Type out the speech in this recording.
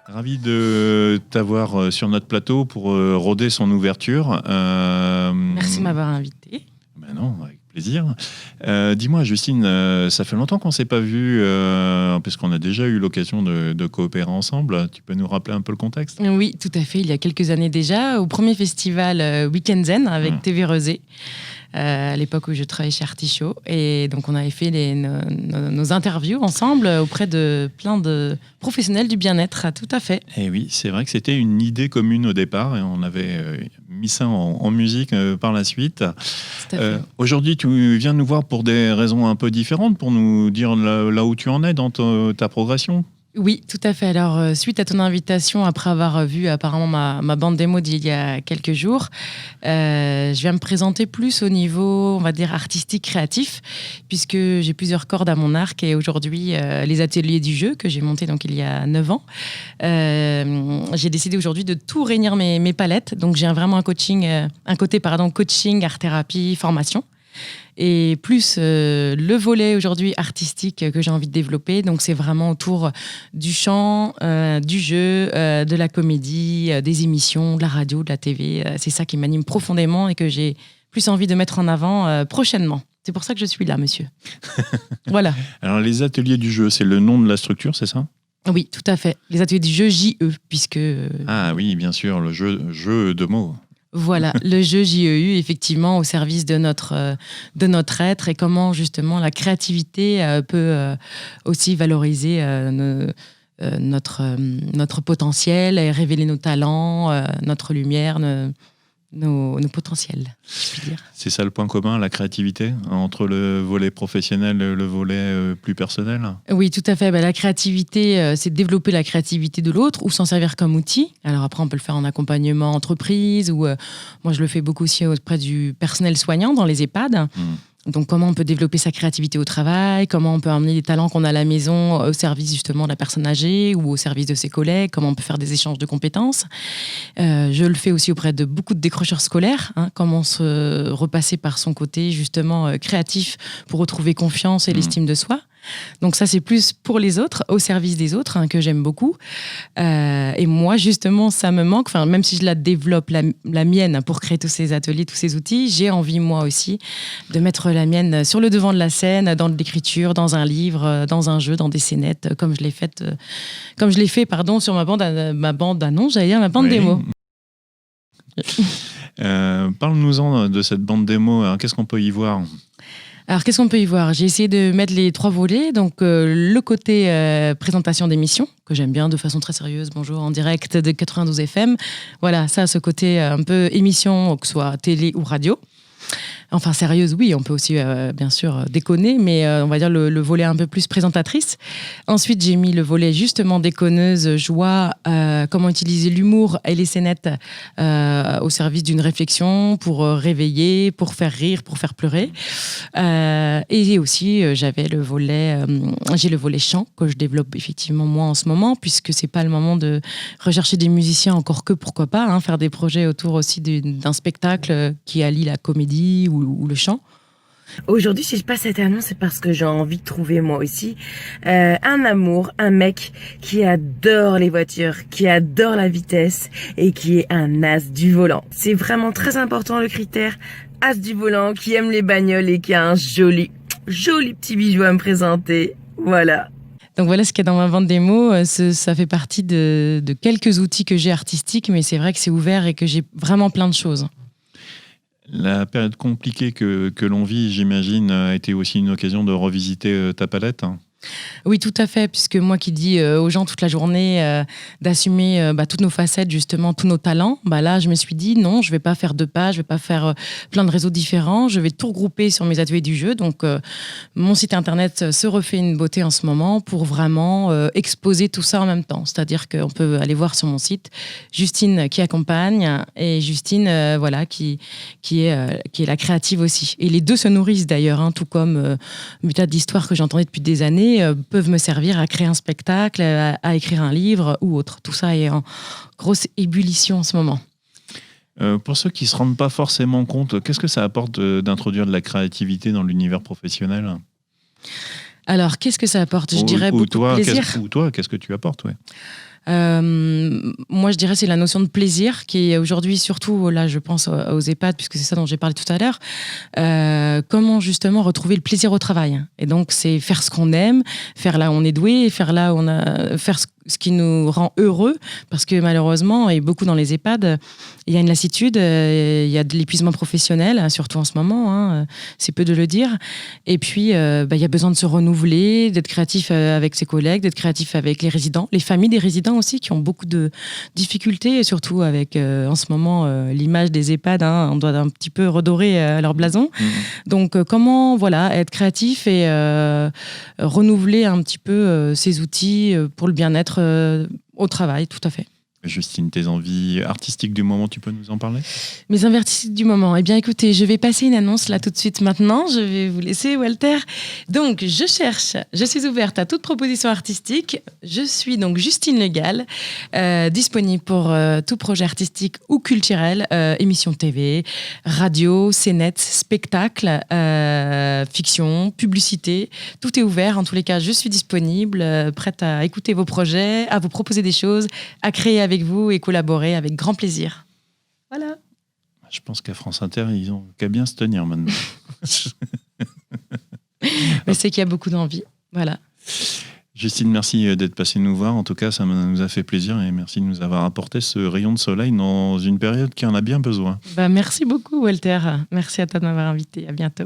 Ravi de t'avoir sur notre plateau pour rôder son ouverture. Merci de m'avoir invité. Ben non, avec plaisir. Dis-moi, Justine, ça fait longtemps qu'on ne s'est pas vu, parce qu'on a déjà eu l'occasion de coopérer ensemble. Tu peux nous rappeler un peu le contexte ? Oui, tout à fait. Il y a quelques années déjà, au premier festival Weekend Zen avec TV Rosé. À l'époque où je travaillais chez Artichaut. Et donc, on avait fait nos interviews ensemble auprès de plein de professionnels du bien-être, tout à fait. Et oui, c'est vrai que c'était une idée commune au départ et on avait mis ça en musique par la suite. Aujourd'hui, tu viens nous voir pour des raisons un peu différentes, pour nous dire là où tu en es dans ta progression. Oui, tout à fait. Alors, suite à ton invitation, après avoir vu apparemment ma bande démo d'il y a quelques jours, je viens me présenter plus au niveau, on va dire, artistique, créatif, puisque j'ai plusieurs cordes à mon arc et aujourd'hui, les ateliers du jeu que j'ai montés donc, il y a 9 ans, j'ai décidé aujourd'hui de tout réunir mes palettes. Donc, j'ai vraiment un côté coaching, art-thérapie, formation. Et plus le volet aujourd'hui artistique que j'ai envie de développer. Donc, c'est vraiment autour du chant, du jeu, de la comédie, des émissions, de la radio, de la TV. C'est ça qui m'anime profondément et que j'ai plus envie de mettre en avant prochainement. C'est pour ça que je suis là, monsieur. Voilà. Alors, les ateliers du jeu, c'est le nom de la structure, c'est ça ? Oui, tout à fait. Les ateliers du jeu JE, puisque... Ah oui, bien sûr, le jeu de mots. Voilà, le jeu JEU, effectivement, au service de notre être et comment, justement, la créativité peut aussi valoriser notre potentiel et révéler nos talents, notre lumière, nos potentiels, je puis dire. C'est ça le point commun, la créativité, entre le volet professionnel et le volet plus personnel ? Oui, tout à fait. La créativité, c'est développer la créativité de l'autre ou s'en servir comme outil. Alors après, on peut le faire en accompagnement entreprise ou moi, je le fais beaucoup aussi auprès du personnel soignant dans les EHPAD. Donc, comment on peut développer sa créativité au travail, comment on peut emmener les talents qu'on a à la maison au service justement de la personne âgée ou au service de ses collègues, comment on peut faire des échanges de compétences. Je le fais aussi auprès de beaucoup de décrocheurs scolaires, comment se repasser par son côté justement créatif pour retrouver confiance et l'estime de soi. Donc ça, c'est plus pour les autres, au service des autres, que j'aime beaucoup. Et moi, justement, ça me manque. Enfin, même si je la développe, la mienne, pour créer tous ces ateliers, tous ces outils, j'ai envie, moi aussi, de mettre la mienne sur le devant de la scène, dans l'écriture, dans un livre, dans un jeu, dans des scénettes, comme je l'ai fait, sur ma bande annonce, j'allais dire ma bande démo. Parle-nous-en de cette bande démo. Alors, qu'est-ce qu'on peut y voir ? Alors, qu'est-ce qu'on peut y voir ? J'ai essayé de mettre les 3 volets. Donc, le côté présentation d'émissions, que j'aime bien de façon très sérieuse. Bonjour, en direct de 92 FM. Voilà, ça, ce côté un peu émission, que ce soit télé ou radio. Enfin, sérieuse, oui, on peut aussi, bien sûr, déconner, mais on va dire le volet un peu plus présentatrice. Ensuite, j'ai mis le volet justement déconneuse, joie, comment utiliser l'humour et les scénettes au service d'une réflexion pour réveiller, pour faire rire, pour faire pleurer. Et aussi, j'ai le volet chant que je développe effectivement moi en ce moment, puisque c'est pas le moment de rechercher des musiciens, encore que pourquoi pas, faire des projets autour aussi d'un spectacle qui allie la comédie ou le chant. Aujourd'hui, si je passe cette annonce, c'est parce que j'ai envie de trouver moi aussi un amour, un mec qui adore les voitures, qui adore la vitesse et qui est un as du volant. C'est vraiment très important le critère as du volant, qui aime les bagnoles et qui a un joli petit bijou à me présenter. Voilà. Donc voilà ce qu'il y a dans ma bande démo. Ça fait partie de quelques outils que j'ai artistiques, mais c'est vrai que c'est ouvert et que j'ai vraiment plein de choses. La période compliquée que l'on vit, j'imagine, a été aussi une occasion de revisiter ta palette. Oui, tout à fait, puisque moi qui dis aux gens toute la journée d'assumer toutes nos facettes, justement, tous nos talents, là, je me suis dit non, je ne vais pas faire 2 pages, je ne vais pas faire plein de réseaux différents, je vais tout regrouper sur mes ateliers du jeu. Donc, mon site internet se refait une beauté en ce moment pour vraiment exposer tout ça en même temps. C'est-à-dire qu'on peut aller voir sur mon site Justine qui accompagne et Justine qui est la créative aussi. Et les deux se nourrissent d'ailleurs, tout comme des tas d'histoires que j'entendais depuis des années peuvent me servir à créer un spectacle, à écrire un livre ou autre. Tout ça est en grosse ébullition en ce moment. Pour ceux qui ne se rendent pas forcément compte, qu'est-ce que ça apporte d'introduire de la créativité dans l'univers professionnel ? Alors, qu'est-ce que ça apporte ? Je dirais beaucoup de plaisir. Ou toi, qu'est-ce que tu apportes ? Moi, je dirais c'est la notion de plaisir qui est aujourd'hui, surtout là, je pense aux EHPAD, puisque c'est ça dont j'ai parlé tout à l'heure. Comment justement retrouver le plaisir au travail. Et donc, c'est faire ce qu'on aime, faire là où on est doué, faire là où faire ce qui nous rend heureux, parce que malheureusement, et beaucoup dans les EHPAD, il y a une lassitude, il y a de l'épuisement professionnel, surtout en ce moment, c'est peu de le dire. Et puis, il y a besoin de se renouveler, d'être créatif avec ses collègues, d'être créatif avec les résidents, les familles des résidents aussi, qui ont beaucoup de difficultés, et surtout avec, en ce moment, l'image des EHPAD, on doit un petit peu redorer leur blason. Donc, comment être créatif et renouveler un petit peu ces outils pour le bien-être au travail, tout à fait. Justine, tes envies artistiques du moment, tu peux nous en parler ? Mes envies artistiques du moment. Eh bien, écoutez, je vais passer une annonce là tout de suite maintenant. Je vais vous laisser, Walter. Donc, je suis ouverte à toute proposition artistique. Je suis donc Justine Le Gall, disponible pour tout projet artistique ou culturel, émission TV, radio, scénette, spectacle, fiction, publicité. Tout est ouvert. En tous les cas, je suis disponible, prête à écouter vos projets, à vous proposer des choses, à créer avec vous et collaborer avec grand plaisir. Voilà. Je pense qu'à France Inter, ils ont qu'à bien se tenir maintenant. Mais c'est qu'il y a beaucoup d'envie. Voilà. Justine, merci d'être passée nous voir. En tout cas, ça nous a fait plaisir et merci de nous avoir apporté ce rayon de soleil dans une période qui en a bien besoin. Merci beaucoup, Walter. Merci à toi de m'avoir invité. À bientôt.